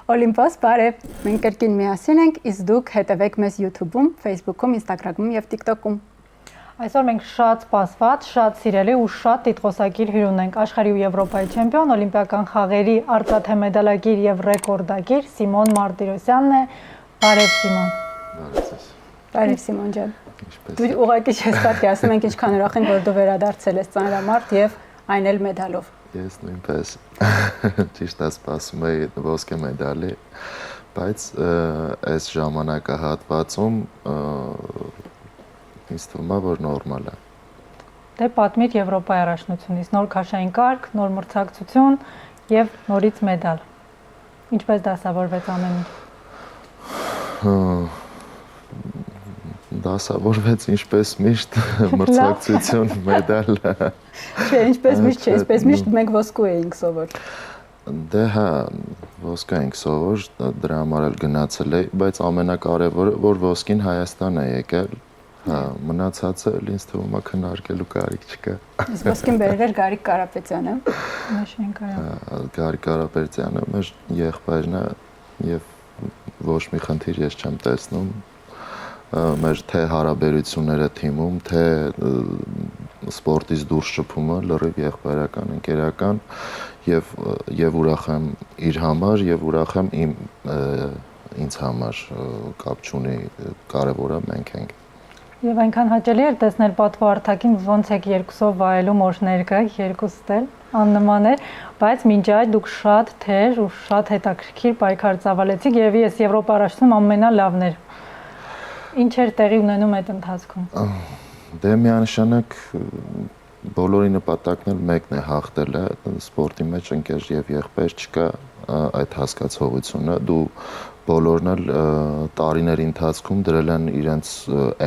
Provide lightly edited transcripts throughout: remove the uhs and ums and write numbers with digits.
Օլիմպոս, բարև։ Մենք կրկին միասին ենք, իսկ դուք հետևեք մեզ YouTube-ում, Facebook-ում, Instagram-ում եւ TikTok-ում։ Այսօր մենք շատ սպասված, շատ սիրելի ու շատ տիտղոսակիր հյուր ունենք։ Աշխարհի ու Եվրոպայի չեմպիոն, օլիմպիական խաղերի արծաթե մեդալակիր եւ ռեկորդակիր Սիմոն Մարտիրոսյանն է։ Բարև Սիմոն։ Բարև Սիմոն ջան։ Դու ուղղակի չես պատկերացնում, մենք ինչքան ուրախ ենք, որ դու վերադարձել ես ծանրամարտ եւ այն էլ մեդալով։ Ես նույնպես ճիշտ է սպասում էի ոսկե մեդալի, բայց այս ժամանակահատվածում ինձ թվում է, որ նորմալ է։ Դե պատմիր Եվրոպայի առաջնությունից, նոր քաշային կարգ, նոր մրցակցություն եւ նորից մեդալ։ Ինչպես դասավորվեց ամեն ինչ։ Դասավորվեց ինչպես միշտ մրցակցություն, մեդալ։ Չէ, ինչպես միշտ չէ, այսպես միշտ մենք ոսկու էինք սովոր։ Դե հա, ոսկե ենք սովոր, դրա համար էլ գնացել էի, բայց ամենակարևորը, որ ոսկին Հայաստան է եկել, հա, մնացածը ինձ թվում է քննարկելու կարիք չկա։ Իսկ ոսկին բերել էր Գարիկ Կարապետյանը։ Գարիկ Կարապետյանը մեր եղբայրն է եւ ոչ մի խնդիր ես չեմ տեսնում։ Մեր թե հարաբերությունները թիմում, թե սպորտից դուրս շփումը լրիվ եղբայրական, ընկերական եւ ուրախ եմ իր համար եւ ուրախ եմ ինձ համար կապ չունի, կարևորը մենք ենք։ Եվ այնքան հաճելի էր տեսնել պատվո արտաքին ոնց եք երկուսով վայելում օրհներգը, երկուստ էլ աննման էր, բայց մինչ այդ դուք շատ թեր ու շատ հետաքրքիր պայքար ծավալեցիք եւ ես Եվրոպա առաջնում ամենալավն էր։ Ինչ էր տեղի ունենում այդ ընթացքում։ Դե միանշանակ բոլորի նպատակն էլ մեկն է, հաղթելը, սպորտի մեջ ընկեր եւ եղբայր չկա այդ հասկացողությունը, դու բոլորն էլ տարիների ընթացքում դրել են իրենց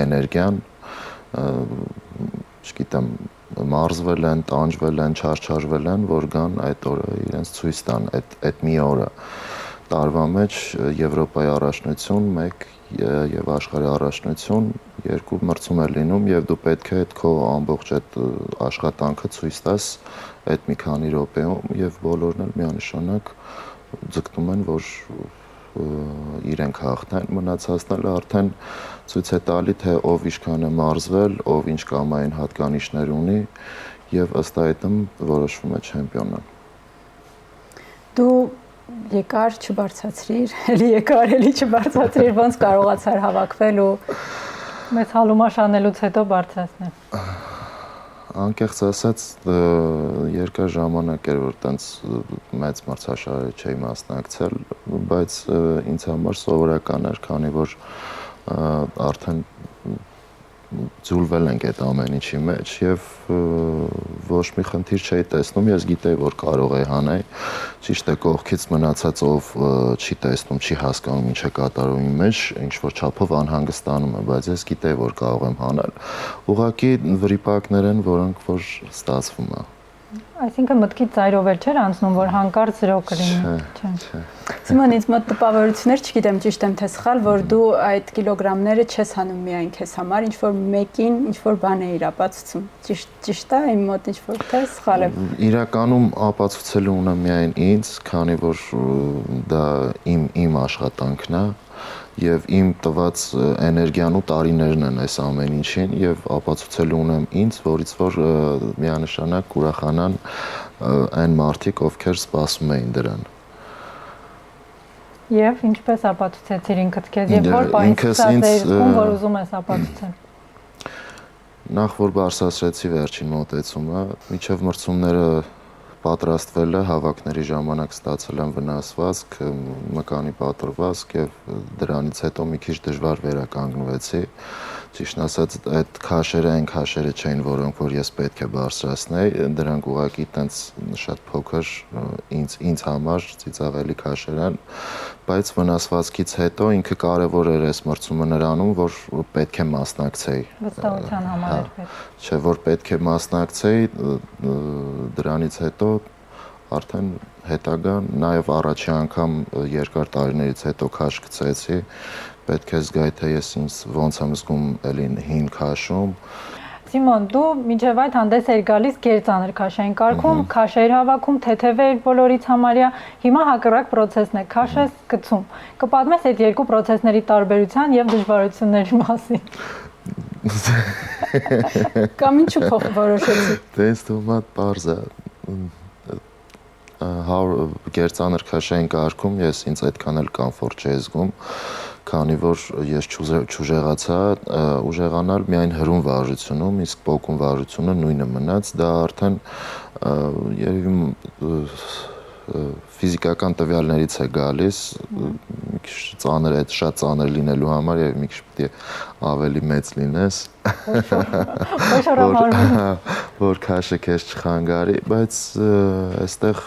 էներգիան, չգիտեմ, մարզվել են, տանջվել են, չարչարվել են, որ գան այդ օրը իրենց ցույց տան, այդ մի օրը տարվա մեջ Եվրոպայի առաջնություն 1 եւ աշխարհի առաջնություն 2 մրցում է լինում եւ դու պետք է այդ քո ամբողջ այդ աշխատանքը ցույց տաս այդ մի քանի րոպեում եւ բոլորն էլ միանշանակ ձգտում են, որ իրենք հաղթեն, մնացածն էլ արդեն ցույց է տալի, թե ով ինչքան է մարզվել, ով ինչ կամային հատկանիշներ ունի եւ ըստ այդմ որոշվում է չեմպիոնը։ Դու եկար չբարձացրիր, էլի եկար, էլի չբարձացրիր, ոնց կարողացար հավաքվել ու մեծ հալումաշ անելուց հետո բարձրացնել։ Անկեղծ ասած, երկար ժամանակ էր, որ տենց մեծ մրցաշարերի չէի մասնակցել, բայց ինձ համար սովորական էր, քանի որ արդեն ձուլվել ենք այդ ամեն ինչի մեջ եւ ոչ մի խնդիր չէի տեսնում, ես գիտեի, որ կարող էի հանեի, ճիշտ է կողքից մնացած ով չի տեսնում, չի հասկանում ինչ է կատարում իմ մեջ, ինչ որ չափով անհանգստանում է, բայց ես գիտեի, որ կարող եմ հանել։ Ուղղակի վրիպակներ են, որոնք որ ստացվում է։ Այսինքն մտքի ծայրով էլ չէր անցնում, որ հանկարծ 0 կլինի։ Չէ։ Սիմոն, ինձ մոտ տպավորություններ, չգիտեմ ճիշտ եմ թե սխալ, որ դու այդ կիլոգրամները չես հանում միայն քեզ համար, ինչ որ մեկին, ինչ որ բան է ապացուցում։ Ճիշտ է, իմ մոտ ինչ որ թե սխալ է։ Իրականում ապացուցելու ունեմ միայն ինձ, քանի որ դա իմ աշխատանքն է եւ իմ տված էներգիան ու տարիներն են այս ամեն ինչին եւ ապացուցելու ունեմ ինձ, որից որ միանշանակ կուրախանան այն մարդիկ, ովքեր սպասում էին դրան։ Եվ ինչպես ապացուցեցիր ինքդ քեզ եւ որ պայքարած ես, որ ուզում ես ապացուցել։ Նախ որ բարձրացրեցի վերջին մոտեցումը, միջև մրցումները պատրաստվել է, հավաքների ժամանակ ստացել եմ վնասվածք, մկանի պատրվազք եւ դրանից հետո մի քիչ դժվար վերականգնվեցի։ Ճիշտն ասած, այդ քաշերը այն քաշերը չէին, որոնք որ ես պետք է բարձրացնեի, դրանք ուղղակի տենց շատ փոքր ինձ համար ծիծաղելի քաշեր են, բայց վնասվածքից հետո ինքը կարևոր էր այս մրցումը նրանում, որ պետք է մասնակցեի։ Վստահության համար էր պետք։ Չէ, որ պետք է մասնակցեի, դրանից հետո արդեն հետագան նաև առաջի անգամ երկար տարիներից հետո քաշ գցեցի, պետք է զգայի, թե ես ինձ ոնց եմ զգում էլի հին քաշում։ Սիմոն, դու մինչև այդ հանդես էր գալիս գերծանր քաշային կարգում, քաշեր հավաքում, թեթևեր բոլորից համարյա, հիմա հակառակ process-ն է, քաշ ես գցում։ Կպատմես այդ երկու process-ների տարբերության եւ դժվարությունների մասին։ Կամ ինչու որոշեցի։ Դες թվում է պարզ է։ Գերծանր քաշային կարգում ես ինձ այդքան էլ կոմֆորտ չի զգում, քանի որ ես չուժեղացա, ուժեղանալ միայն հրում վարժությունում, իսկ պոկում վարժությունը նույնը մնաց, դա արդեն երևի ֆիզիկական տվյալներից է գալիս, մի քիչ ծանր է, շատ ծանր լինելու համար եւ մի քիչ պետք է ավելի մեծ լինես, որ քաշը քեզ չխանգարի, բայց այստեղ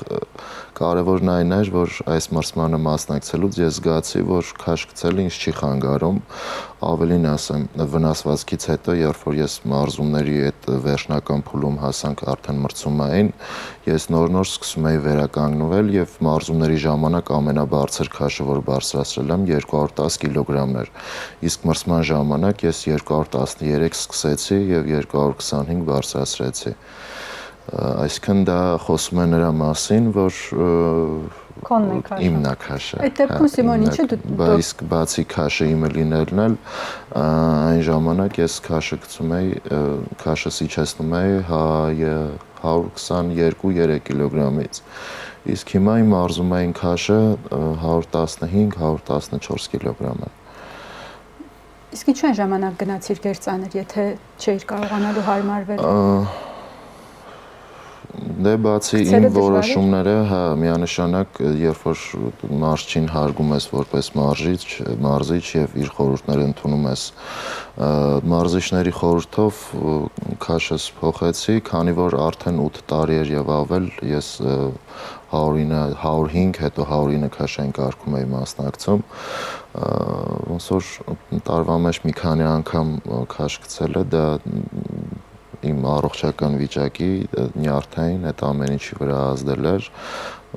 կարևորն այն էր, որ այս մարզմանը մասնակցելուց ես զգացի, որ քաշ գցելը ինձ չի խանգարում, ավելին ասեմ, վնասվածքից հետո, երբ որ ես մարզումների այդ վերջնական փուլում հասանք արդեն մրցումային, ես նոր-նոր սկսում էի վերականգնվել եւ մարզումների ժամանակ ամենաբարձր քաշը, որ բարձրացրել եմ, 210 կիլոգրամներ, իսկ մրցման ժամանակ ես 213 սկսեցի եւ 225 բարձրացրեցի։ Այսինքն դա խոսում է նրա մասին, որ իմն է քաշը։ Այդ դեպքում Սիմոն, ինչու դու իսկ բացի քաշը իմը լինելն էլ այն ժամանակ ես քաշը գցում էի, քաշը իջեցնում էի 122-3 կիլոգրամից։ Իսկ հիմա իմ մարզումային քաշը 115-114 կիլոգրամ է։ Իսկ ինչու այն ժամանակ գնացիր գերծանր, եթե չէիր կարողանալու հարմարվել։ Դե բացի իմ որոշումները, հա, միանշանակ, երբ որ մարզչին հարգում ես որպես մարզիչ եւ իր խորհուրդները ընդունում ես, մարզիչների խորհրդով քաշս փոխեցի, քանի որ արդեն 8 տարի էր եւ ավել ես 105, հետո 109 քաշային կարգում էի մասնակցում, ոնց որ տարվա մեջ մի քանի անգամ քաշ գցելը դա իմ առողջական վիճակի նյարդային այդ ամեն ինչի վրա ազդել էր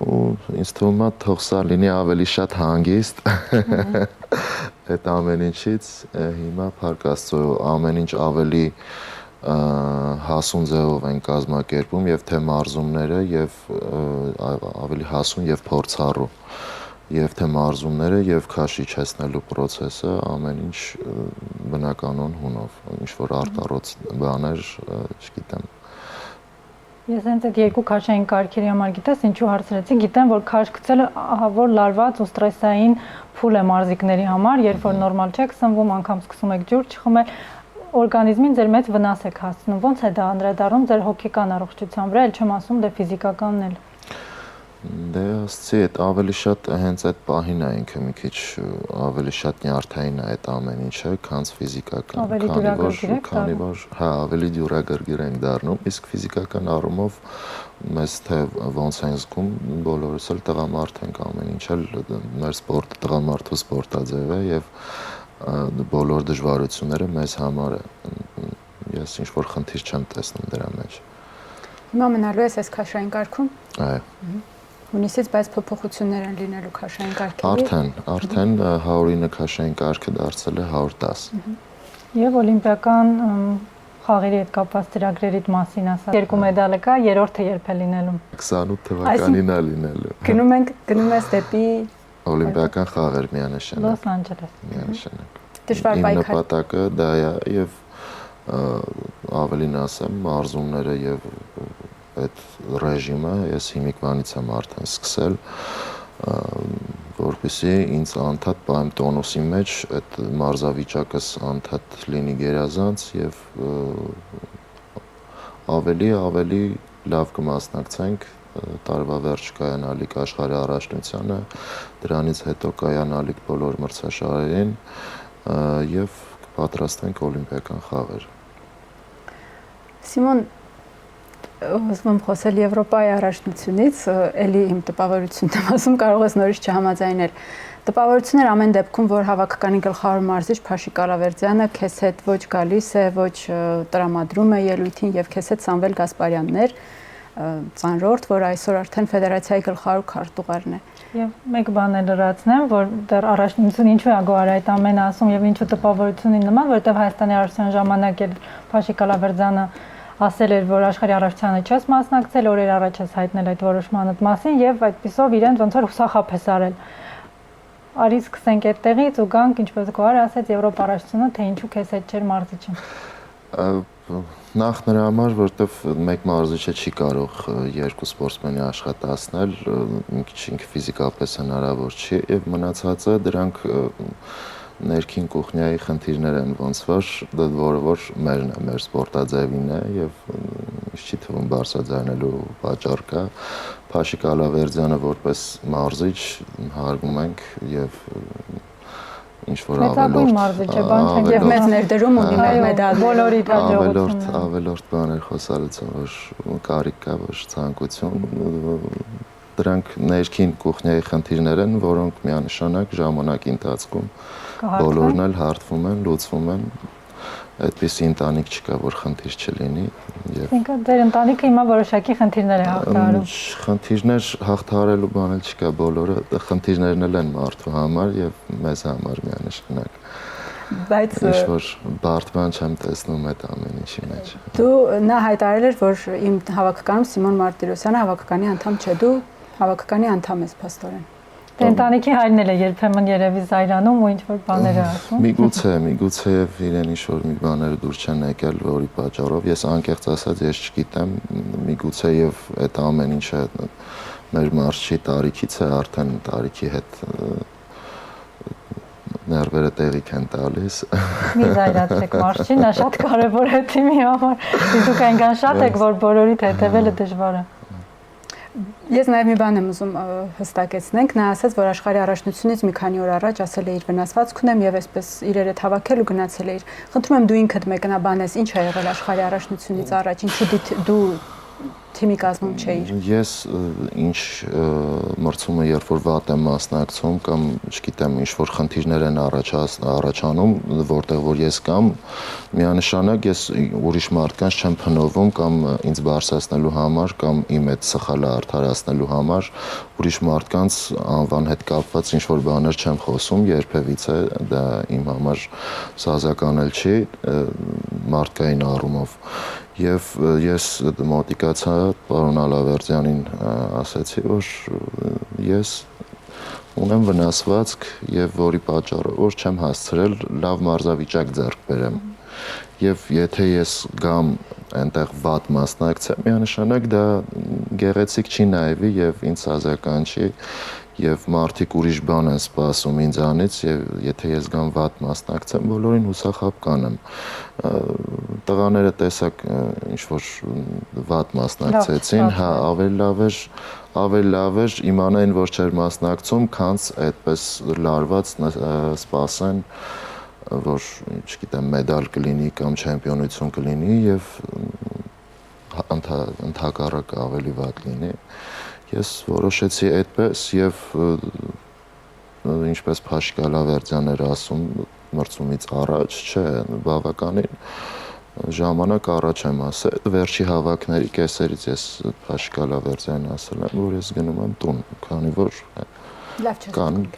ու ինձ թվում է թող սա լինի ավելի շատ հանգիստ այդ ամեն ինչից հիմա փառք Աստծո ամեն ինչ ավելի հասուն ձևով են կազմակերպում եւ թե մարզումները եւ ավելի հասուն եւ փորձառու եւ թե մարզումները եւ քաշի իջեցնելու process-ը ամեն ինչ բնականon հունով ինչ որ արտառոց բաներ չգիտեմ Ես հենց այդ երկու քաշային կարգերի համար գիտես ինչու հարցրեցի գիտեմ որ քաշ գցելը ահավոր լարված ու ստրեսային փուլ է մարզիկների համար երբ որ նորմալ չեք սնվում անգամ սկսում եք ջուր չխմել օրգանիզմին ձեր մեծ վնաս եք հասցնում ոնց է դա անդրադառնում ձեր հոգեկան առողջության վրա էլ չեմ ասում դե ֆիզիկականն էլ Դե ասցի այդ ավելի շատ հենց այդ պահին է ինքը մի քիչ ավելի շատ նյարդային է այդ ամեն ինչը, քան ֆիզիկական, քանի որ հա ավելի դյուրագրգիռ ենք դառնում, իսկ ֆիզիկական առումով մեզ թե ոնց են զգում, բոլորս էլ տղամարդ ենք, ամեն ինչ էլ մեր սպորտը տղամարդու սպորտաձև է եւ բոլոր դժվարությունները մեզ համար է։ Ես ինչ որ խնդիր չեմ տեսնում դրա մեջ։ Հիմա մնալու ես այս քաշային կարգում։ Այո։ Հունիսից բայց փոփոխություններ են լինելու քաշային կարգերի։ Արդեն 109 քաշային կարգը դարձել է 110։ Եվ օլիմպիական խաղերի հետ կապված ծրագրերիդ մասին ասա։ Երկու մեդալը կա, երրորդը երբ է լինելու։ 28 թվականին է լինելու։ Գնում ես դեպի օլիմպիական խաղեր միանշանակ։ Լոս Անջելես։ Միանշանակ։ Դժվար պայքար։ Իմ նպատակը դա է եւ ավելին ասեմ, մարզումները եւ այդ ռեժիմը ես հիմիկվանից եմ արդեն սկսել, որպեսզի ինձ անդադ պահեմ տոնուսի մեջ, այդ մարզավիճակս անդադ լինի գերազանց եւ ավելի լավ կմասնակցենք տարվա վերջ կայանալիք աշխարհի առաջնությանը, դրանից հետո կայանալիք բոլոր մրցաշարերին եւ կպատրաստենք օլիմպիական խաղեր։ Սիմոն ուզում եմ խոսել Եվրոպայի առաջնությունից, էլի իմ տպավորությունն եմ ասում, կարող ես նորից չհամաձայնել։ Տպավորություններ ամեն դեպքում, որ հավաքականի գլխավոր մարզիչ Փաշիկ Ալավերդյանը քեզ հետ ոչ գալիս է, ոչ տրամադրում է ելույթին եւ քեզ հետ Սամվել Գասպարյանն էր։ ծանրորդ, որ այսօր արդեն ֆեդերացիայի գլխավոր քարտուղարն է։ Եվ մեկ բան էլ լրացնեմ, որ դեռ առաջնություն ինչու է Ագոհարը այդ ամենը ասում եւ ինչու տպավորությունին նման, որովհետեւ Հայաստանի Արարչության ժամանակ էլ Փաշիկ Ալավերդյանը ասել էր, որ աշխարհի առողջությանը չես մասնակցել, օրեր առաջ ես հայտնել այդ որոշմանդ մասին եւ այդպիսով իրեն ոնց որ հուսախապ ես արել։ Արի սկսենք այդտեղից ու գանք, ինչպես Գոհարը ասաց, Եվրոպա առողջությունը, թե ինչու քեզ հետ չէր մարզիչը։ Նախ նրա համար, որտեվ մեկ մարզիչը չի կարող երկու սպորտսմենի աշխատացնել, մի քիչ ֆիզիկապես հնարավոր չի եւ մնացածը դրանք ներքին կուխնյայի խնդիրներ են ոնց որ մերն է, մեր սպորտաձևին է եւ չի թվում բարձրաձայնելու պատճառ կա։ Փաշիկ Ալավերդյանը որպես մարզիչ հարգում ենք եւ ինչ որ ավելորդ մարզիչ է, բան չենք եւ մեծ ներդրում ունի մեդալ բոլորի հաջողությունը ավելորդ բաներ խոսալուց որ կարիք կա ոչ ցանկություն դրանք ներքին կուխնյայի խնդիրներ են, որոնք միանշանակ ժամանակի ընթացքում բոլորն էլ հարթվում են, լուծվում են։ Այդպիսի ընտանիք չկա, որ խնդիր չլինի եւ ինքը դեր ընտանիքը հիմա որոշակի խնդիրներ է հաղթահարում։ Խնդիրներ հաղթահարելու բան էլ չկա, բոլորը խնդիրներն էլ են մարդու համար եւ մեզ համար միանշանակ։ Բայց ինչ որ բարդ բան չեմ տեսնում այդ ամեն ինչի մեջ։ Դու նա հայտարարել էր, որ իմ հավաքականում Սիմոն Մարտիրոսյանը հավաքականի անդամ չէ, դու հավաքականի անդամ ես փաստորեն։ Ընտանիքի հայրն էլ է երբեմն երևի զայրանում ու ինչ որ բաներ է ասում։ Միգուցե եւ իրեն ինչ որ մի բաները դուր չեն եկել, որի պատճառով ես անկեղծ ասած ես չգիտեմ, միգուցե եւ այդ ամեն ինչը մեր մարզչի տարիքից է, արդեն տարիքի հետ ներվերը տեղիք են տալիս։ Մի զայրացեք մարզչին, նա շատ կարևոր է թիմի համար։ Դուք այնքան շատ եք, որ բոլորիդ հետևելը դժվար է։ Ես նաև մի բան եմ ուզում հստակեցնենք, նա ասաց, որ աշխարհի առաջնությունից մի քանի օր առաջ ասել է իր վնասվածք ունեմ եւ այսպես իրերը հավաքել ու գնացել է իր։ Խնդրում եմ դու ինքդ մեկնաբանես, ինչ ա եղել աշխարհի առաջնությունից առաջ, ինչու դու թիմի կազմում չէիր։ Ես ինչ մրցումը երբ որ վատ եմ մասնակցում կամ չգիտեմ ինչ որ խնդիրներ են առաջանում, որտեղ որ ես կամ միանշանակ ես ուրիշ մարդկանց չեմ փնովում կամ ինձ բարձրացնելու համար կամ իմ այդ սխալը արդարացնելու համար ուրիշ մարդկանց անվան հետ կապված ինչ որ բաներ չեմ խոսում, երբևիցե դա իմ համար սազական էլ չի մարդկային առումով։ Եվ ես մոտիկացա պարոն Ալավերդյանին ասացի, որ ես ունեմ վնասվածք եւ որի պատճառով որ չեմ հասցրել լավ մարզավիճակ ձեռք բերեմ։ Եվ եթե ես գամ այնտեղ վատ մասնակցեմ, միանշանակ դա գեղեցիկ չի նայվի եւ ինձ ազական չի եւ մարդիկ ուրիշ բան են սպասում ինձանից եւ եթե ես գամ վատ մասնակցեմ, բոլորին հուսախապ կանեմ։ Տղաները տեսակ ինչ որ վատ մասնակցեցին, հա, ավելի լավ էր իմանային, որ չէր մասնակցում, քանց այդպես լարված սպասեն, որ չգիտեմ, մեդալ կլինի կամ չեմպիոնություն կլինի եւ ընդհակառակը ավելի վատ լինի։ Ես որոշեցի այդպես եւ ինչպես Փաշիկ Ալավերդյանն էր ասում մրցումից առաջ, չէ, բավականին ժամանակ առաջ եմ ասել, վերջի հավաքների կեսերից ես Փաշիկ Ալավերդյանին ասել եմ, որ ես գնում եմ տուն, քանի որ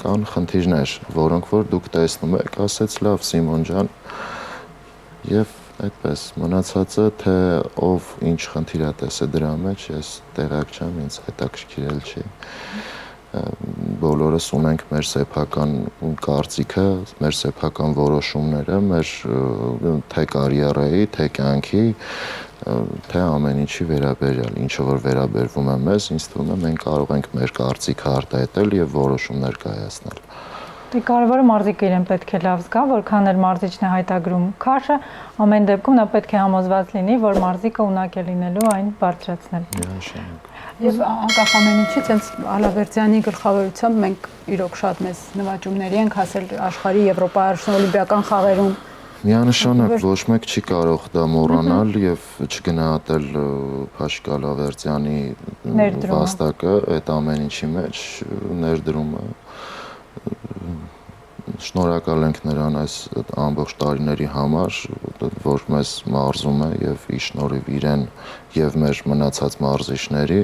կան խնդիրներ, որոնք որ դուք տեսնում եք, ասեց լավ Սիմոն ջան, եւ այդպես մնացածը թե ով ինչ խնդիր է տեսել դրա մեջ, ես տեղակ չեմ, ինձ հետաքրքիրել չի։ Բոլորս ունենք մեր սեփական կարծիքը, մեր սեփական որոշումները, մեր թե կարիերայի, թե կյանքի, թե ամեն ինչի վերաբերյալ, ինչը որ վերաբերվում է մեզ, ինձ թվում է մենք կարող ենք մեր կարծիքը արտահայտել եւ որոշումներ կայացնել։ Դե կարևորը մարզիկը իրեն պետք է լավ զգա, որքան էլ մարզիչն է հայտագրում քաշը, ամեն դեպքում նա պետք է համոզված լինի, որ մարզիկը ունակ է լինելու այն բարձրացնել։ Միանշանակ։ Եվ անկախ ամեն ինչից, հենց Ալավերդյանի գլխավորությամբ մենք իրոք շատ մեծ նվաճումների ենք հասել աշխարհի Եվրոպա օլիմպիական խաղերում։ Միանշանակ ոչ մեկ չի կարող դա մոռանալ եւ չգնահատել Փաշիկ Ալավերդյանի վաստակը այդ ամեն ինչի մեջ ներդրումը Շնորհակալ ենք նրան այս ամբողջ տարիների համար, որ մեզ մարզում է եւ ի շնորհիվ իրեն եւ մեր մնացած մարզիչների,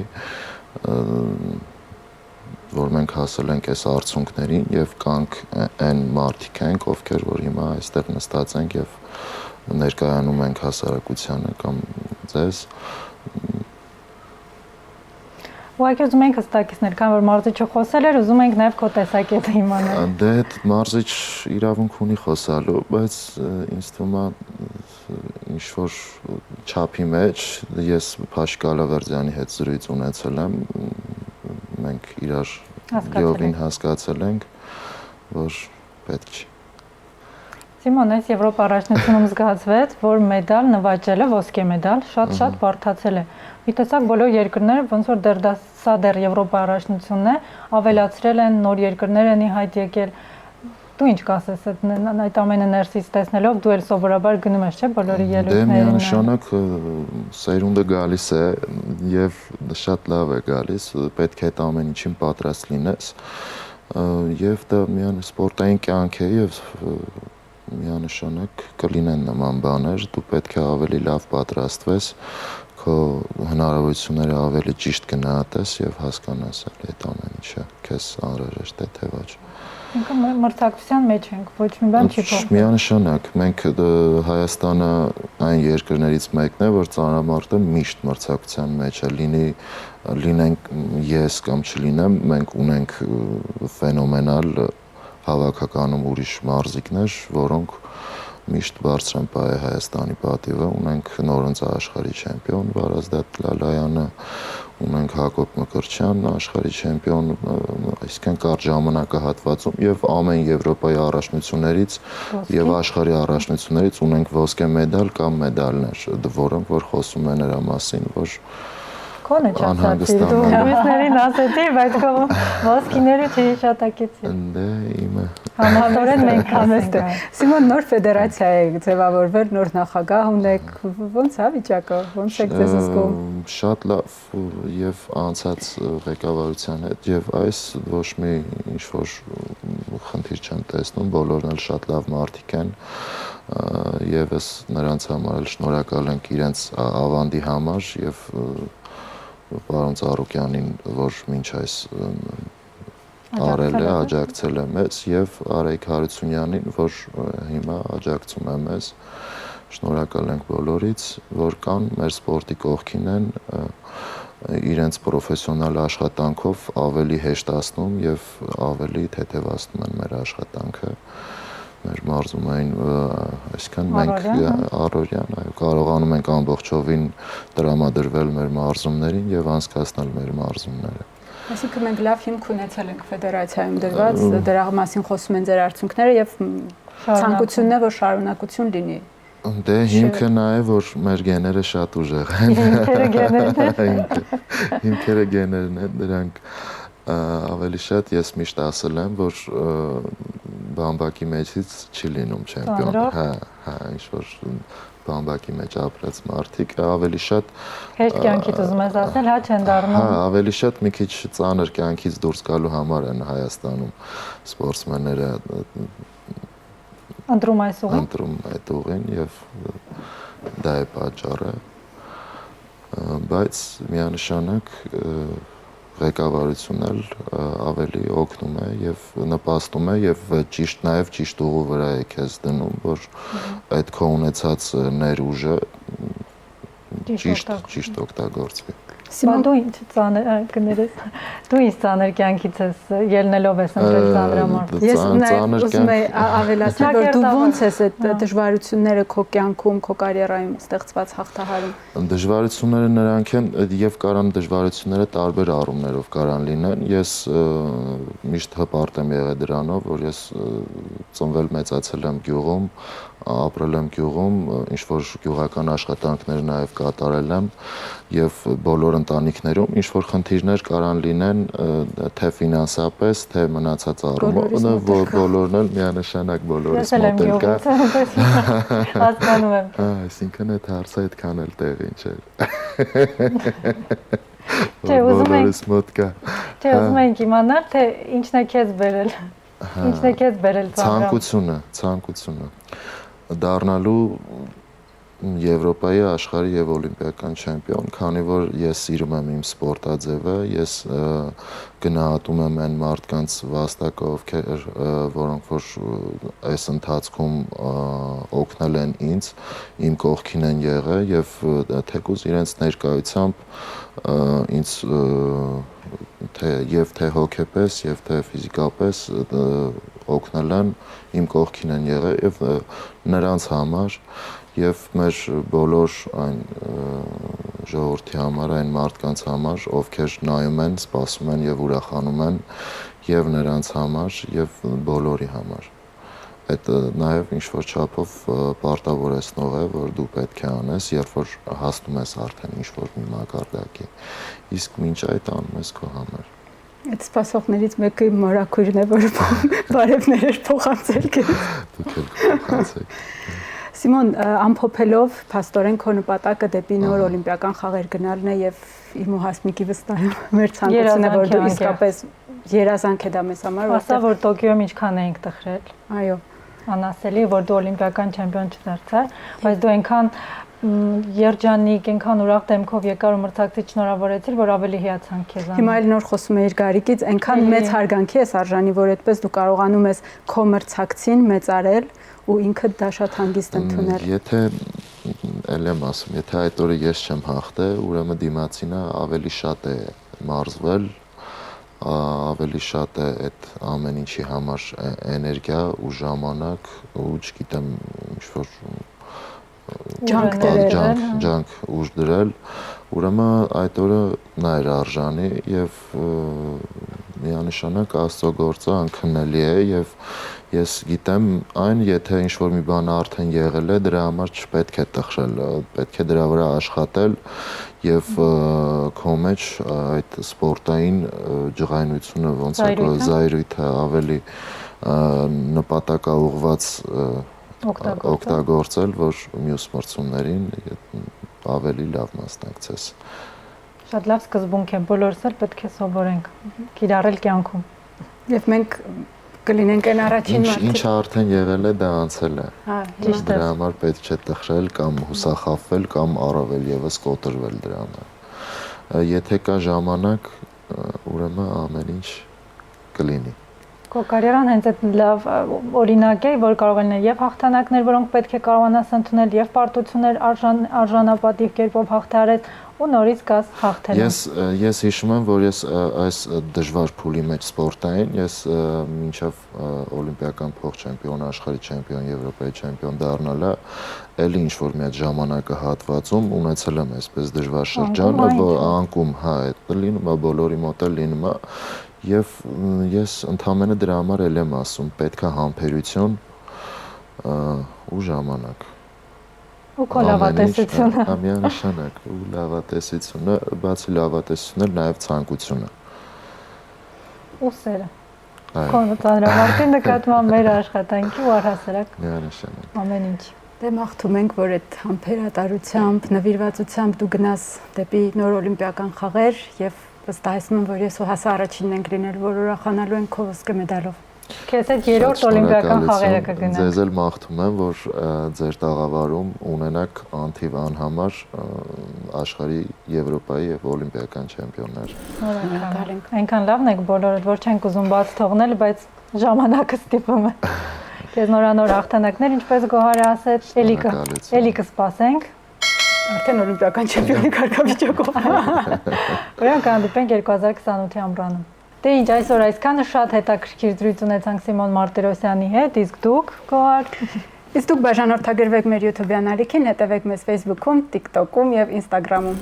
որ մենք հասել ենք այս արդյունքներին եւ կանք այն մարդիկ ենք, ովքեր որ հիմա այստեղ նստած ենք եւ ներկայանում ենք հասարակությանը կամ ձեզ։ Ուղղակի ուզում ենք հստակեցնել, քան որ մարզիչը խոսել էր, ուզում ենք նաև քո տեսակետը իմանալ։ Դե այդ մարզիչ իրավունք ունի խոսալու, բայց ինձ թվում է ինչ որ չափի մեջ ես Փաշիկ Ալավերդյանի հետ զրույց ունեցել եմ, մենք իրար լիովին հասկացել ենք, որ պետք չի։ Սիմոն, այս Եվրոպա առաջնությունում զգացվեց, որ մեդալ նվաճելը, ոսկե մեդալ, շատ բարդացել է։ Մի տեսակ բոլոր երկրները ոնց որ սա դեռ Եվրոպա առաջնությունն է, ավելացրել են, նոր երկրներ են ի հայտ եկել։ Դու ինչ կասես այդ ամենը ներսից տեսնելով, դու էլ սովորաբար գնում ես, չէ՞, բոլորի ելույթներին։ Դե միանշանակ սերունդը գալիս է եւ շատ լավ է գալիս, պետք է այդ ամեն ինչին պատրաստ լինես։ Եվ դա միան սպորտային կյանք է եւ միանշանակ կլինեն նման բաներ, դու պետք է ավելի լավ պատրաստվես, քո հնարավորությունները ավելի ճիշտ գնահատես եւ հասկանաս այդ ամեն ինչը քեզ անհրաժեշտ է թե ոչ։ Ինքը մրցակցության մեջ ենք, ոչ մի բան չի փոխվում։ Միանշանակ մենք Հայաստանը այն երկրներից մեկն է, որ ծանրամարտը միշտ մրցակցության մեջ է, լինենք ես կամ չլինեմ, մենք ունենք ֆենոմենալ հավաքականում ուրիշ մարզիկներ, որոնք միշտ բարձր են պահել Հայաստանի պատիվը, ունենք նորընց աշխարհի չեմպիոն Վարազդատ Լալայանը, ունենք Հակոբ Մկրտչյան, աշխարհի չեմպիոն, այսինքն կարճ ժամանակահատվածում եւ ամեն Եվրոպայի առաջնություններից եւ աշխարհի առաջնություններից ունենք ոսկե մեդալ կամ մեդալներ, որոնք որ խոսում են նրա մասին, որ Քոնը չասացի, դու մյուսներին ասեցի, բայց քո ոսկիները չհիշատակեցի։ Դե իմը։ Համատորեն մենք ասենք։ Սիմոն, նոր ֆեդերացիա է ձևավորվել, նոր նախագահ ունեք, ոնց է վիճակը, ոնց եք ձեզ զգում։ Շատ լավ եւ անցած ղեկավարության հետ եւ այս ոչ մի ինչ որ խնդիր չեմ տեսնում, բոլորն էլ շատ լավ մարդիկ են եւս նրանց համար էլ շնորհակալ ենք իրենց ավանդի համար եւ պարոն Ծառուկյանին, որ մինչ այս արել է, աջակցել է մեզ եւ Արայիկ Հարությունյանին, որ հիմա աջակցում է մեզ։ Շնորհակալ ենք բոլորից, որ կան մեր սպորտի կողքին են, իրենց պրոֆեսիոնալ աշխատանքով ավելի հեշտացնում եւ ավելի թեթևացնում են մեր աշխատանքը։ Մեր մարզումային, այսինքն մենք առօրյան կարողանում ենք ամբողջովին տրամադրվել մեր մարզումներին եւ անցկացնել մեր մարզումները։ Այսինքն մենք լավ հիմք ունեցել ենք ֆեդերացիայում դրված, դրա մասին խոսում են ձեր արդյունքները եւ ցանկությունն է, որ շարունակություն լինի։ Դե հիմքը նա է, որ մեր գեները շատ ուժեղ են։ Հիմքերը գեներն են, դրանք ավելի շատ ես միշտ ասել եմ, որ բամբակի մեջից չի լինում չեմպիոն։ Հա, ինչ որ բամբակի մեջ ապրած մարդիկ ավելի շատ հեշտ կյանքից ուզում ես ասել, հա չեն դառնում։ Հա, ավելի շատ մի քիչ ծանր կյանքից դուրս գալու համար են Հայաստանում սպորտսմենները ընտրում այս ուղին։ Ընտրում այդ ուղին եւ դա է պատճառը։ Բայց միանշանակ ղեկավարությունն էլ ավելի օգնում է եւ նպաստում է եւ ճիշտ նաեւ ճիշտ ուղու վրա է քեզ դնում, որ այդ քո ունեցած ներուժը ճիշտ օգտագործվի։ Սիմոն, դու ինչ ծանր կներես։ Դու ինչ ծանր կյանքից ես ելնելով ես ընտրել ծանրամարտը։ Ես ուզում եի ավելացնել, որ դու ոնց ես այդ դժվարությունները քո կյանքում, քո կարիերայում ստեղծված հաղթահարում։ Դժվարությունները նրանք են եւ կարան դժվարությունները տարբեր առումներով կարան լինեն։ Ես միշտ հպարտ եմ եղել դրանով, որ ես ծնվել մեծացել եմ գյուղում, ապրել եմ գյուղում, ինչ որ գյուղական աշխատանքներ նաև կատարել եմ եւ բոլոր ընտանիքներում ինչ որ խնդիրներ կարան լինեն թե ֆինանսապես, թե մնացած առումով, բոլորն էլ միանշանակ բոլորից մոտ կա։ Հասկանում եմ։ Այսինքն այդ հարցը այդքան էլ տեղին չէր։ Չէ, ուզում ենք մոտ կա։ Չէ, ուզում ենք իմանալ, թե ինչն է քեզ բերել։ Ինչն է քեզ բերել ցանկությունը դառնալու Եվրոպայի, աշխարհի եւ օլիմպիական չեմպիոն, քանի որ ես սիրում եմ իմ սպորտաձևը, ես գնահատում եմ այն մարդկանց վաստակը, որոնք որ այս ընթացքում օգնել են ինձ, իմ կողքին են եղել եւ թեկուզ իրենց ներկայությամբ ինձ թե հոգեպես եւ թե ֆիզիկապես օգնել են, իմ կողքին են եղել եւ նրանց համար եւ մեր բոլոր այն ժողովրդի համար, այն մարդկանց համար, ովքեր նայում են, սպասում են եւ ուրախանում են եւ նրանց համար եւ բոլորի համար։ Այդ նաեւ ինչ որ չափով պարտավորեցնող է, որ դու պետք է անես, երբ որ հասնում ես արդեն ինչ որ մի մակարդակի։ Իսկ մինչ այդ անում ես քո համար։ Այդ սպասողներից մեկը մորակույրն է, որը բարևներ փոխանցել քեզ։ Դուք եք փոխանցեք։ Սիմոն, ամփոփելով, փաստորեն քո նպատակը դեպի նոր օլիմպիական խաղեր գնալն է եւ իմ ու Հասմիկի վստահ մեր ցանկությունն է, որ դու իսկապես երազանք է դա մեզ համար, ասա որ Տոկիոյում ինչքան էինք տխրել։ Այո, անասելի, որ դու օլիմպիական չեմպիոն չդարձար, բայց դու այնքան երջանիկ, այնքան ուրախ դեմքով եկար ու մրցակցի շնորհավորեցիր, որ ավելի հիացան քեզ։ Հիմա էլ նոր խոսում էիր Գարիկից, այնքան մեծ հարգանքի ես արժանի, որ այդպես դու կարողանում ես քո մրցակցին մեծարել ու ինքդ դա շատ հանգիստ ընդունել։ Եթե ել եմ ասում, եթե այդ օրը ես չեմ հաղթել, ուրեմն դիմացինը ավելի շատ է մարզվել, ավելի շատ է այդ ամեն ինչի համար էներգիա ու ժամանակ ու չգիտեմ ինչ որ ջանք ուժ դրել, ուրեմն այդ օրը նա էր արժանի եւ միանշանակ Աստծո գործը անքննելի է եւ ես գիտեմ այն, եթե ինչ որ մի բան արդեն եղել է, դրա համար չպետք է տխրել, պետք է դրա վրա աշխատել եւ քո մեջ այդ սպորտային ջղայնությունը ոնց է զայրույթը ավելի նպատակաուղված օգտագործել, որ մյուս մրցումներին ավելի լավ մասնակցես։ Շատ լավ սկզբունք է, բոլորս էլ պետք է սովորենք կիրառել կյանքում։ Եվ մենք կլինենք այն առաջին մարդիկ։ Ինչը արդեն եղել է, դա անցել է։ Հա, ճիշտ է։ Դրա համար պետք չէ տխրել կամ հուսախաբվել կամ առավել եւս կոտրվել դրա համար։ Եթե կա ժամանակ, ուրեմն ամեն ինչ կլինի։ Քո կարիերան հենց այդ լավ օրինակ է, որ կարող են եւ հաղթանակներ, որոնք պետք է կարողանաս ընդունել, եւ պարտություններ արժանապատիվ կերպով հաղթարես ու նորից գաս հաղթել։ Ես հիշում եմ, որ ես այս դժվար փուլի մեջ սպորտային, ես մինչև օլիմպիական փոխ-չեմպիոն, աշխարհի չեմպիոն, Եվրոպայի չեմպիոն դառնալը, էլի ինչ որ մի հատ ժամանակահատվածում ունեցել եմ այսպես դժվար շրջան, որ անկում, հա, այդ լինում է բոլորի մոտ է լինում է, եւ ես ընդհանրապես դրա համար էլ եմ ասում, պետքա համբերություն ու ժամանակ։ Ու քո լավատեսությունը։ Միանշանակ ու լավատեսությունը, բացի լավատեսությունն էլ նաև ցանկությունը։ Ու սերը։ Քո ծանրամարտի նկատմամբ մեր աշխատանքի ու առհասարակ միանշանակ ամեն ինչ։ Դե մաղթում ենք, որ այդ համբերատարությամբ, նվիրվածությամբ դու գնաս դեպի նոր օլիմպիական խաղեր եւ վստահեցնում եմ, որ ես ու Հասը առաջինն ենք լինել, որ ուրախանալու ենք քո ոսկե մեդալով։ Քեզ այդ երրորդ օլիմպիական խաղերը կգնաք։ Ձեզ էլ մաղթում եմ, որ ձեր տաղավարում ունենաք անթիվ անհամար աշխարհի, Եվրոպայի եւ օլիմպիական չեմպիոններ։ Շնորհակալ ենք։ Այնքան լավն եք բոլորը, որ չենք ուզում բաց թողնել, բայց ժամանակը ստիպում է։ Քեզ նորանոր հաղթանակներ, ինչպես Գոհարը ասեց, էլի կսպասենք։ Արդեն օլիմպիական չեմպիոնի կարգավիճակով։ Ուրեմն կհանդիպենք 2028-ի ամռանում։ Դե ինչ, այսօր այսքանը շատ հետաքրքիր զրույց ունեցանք Սիմոն Մարտիրոսյանի հետ, իսկ դուք, Գոհար, իսկ դուք բաժանորդագրվեք մեր YouTube-յան ալիքին, հետևեք մեզ Facebook-ում, TikTok-ում եւ Instagram-ում։